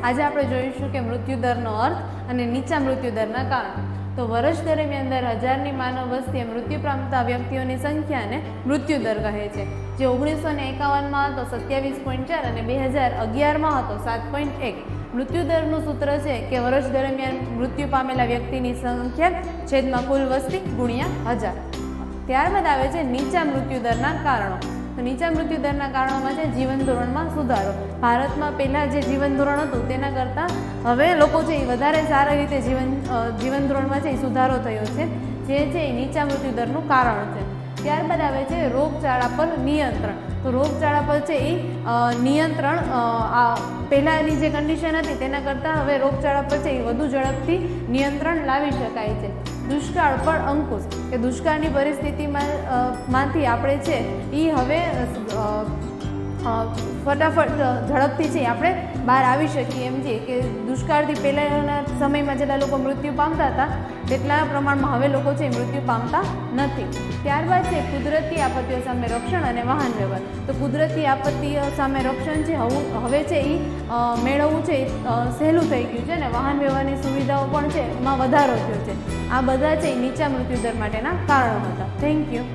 આજે આપણે જોઈશું કે મૃત્યુદરનો અર્થ અને નીચા મૃત્યુદરના કારણો. તો વર્ષ દરમિયાન દર 1000ની માનવ વસ્તીએ મૃત્યુ પામતા વ્યક્તિઓની સંખ્યાને મૃત્યુદર કહે છે. જે 1951માં હતો 27.4 અને 2011માં હતો 7.1. મૃત્યુદરનું સૂત્ર છે કે વર્ષ દરમિયાન મૃત્યુ પામેલા વ્યક્તિની સંખ્યા છેદમાં કુલ વસ્તી ગુણ્યા 1000. ત્યારબાદ આવે છે નીચા મૃત્યુદરના કારણો. તો નીચા મૃત્યુદરના કારણોમાં છે જીવન ધોરણમાં સુધારો. ભારતમાં પહેલાં જે જીવન ધોરણ હતું તેના કરતાં હવે લોકો છે એ વધારે સારી રીતે જીવન ધોરણમાં છે એ સુધારો થયો છે, જે છે એ નીચા મૃત્યુદરનું કારણ છે. ત્યારબાદ આવે છે રોગચાળા પર નિયંત્રણ. તો રોગચાળા પર છે એ નિયંત્રણ પહેલાંની જે કન્ડિશન હતી તેના કરતાં હવે રોગચાળા પર છે એ વધુ ઝડપથી નિયંત્રણ લાવી શકાય છે. દુષ્કાળ પર અંકુશ, કે દુષ્કાળની પરિસ્થિતિમાંથી આપણે છે એ હવે ફટાફટ ઝડપથી છે આપણે બહાર આવી શકીએ એમ છીએ. કે દુષ્કાળથી પહેલાંના સમયમાં જેટલા લોકો મૃત્યુ પામતા હતા તેટલા પ્રમાણમાં હવે લોકો છે મૃત્યુ પામતા નથી. ત્યારબાદ છે કુદરતી આપત્તિઓ સામે રક્ષણ અને વાહન વ્યવહાર. તો કુદરતી આપત્તિઓ સામે રક્ષણ છે હવે છે એ મેળવવું છે એ સહેલું થઈ ગયું છે અને વાહન વ્યવહારની સુવિધાઓ પણ છે એમાં વધારો થયો છે. આ બધા છે નીચા મૃત્યુદર માટેના કારણો હતા. Thank you.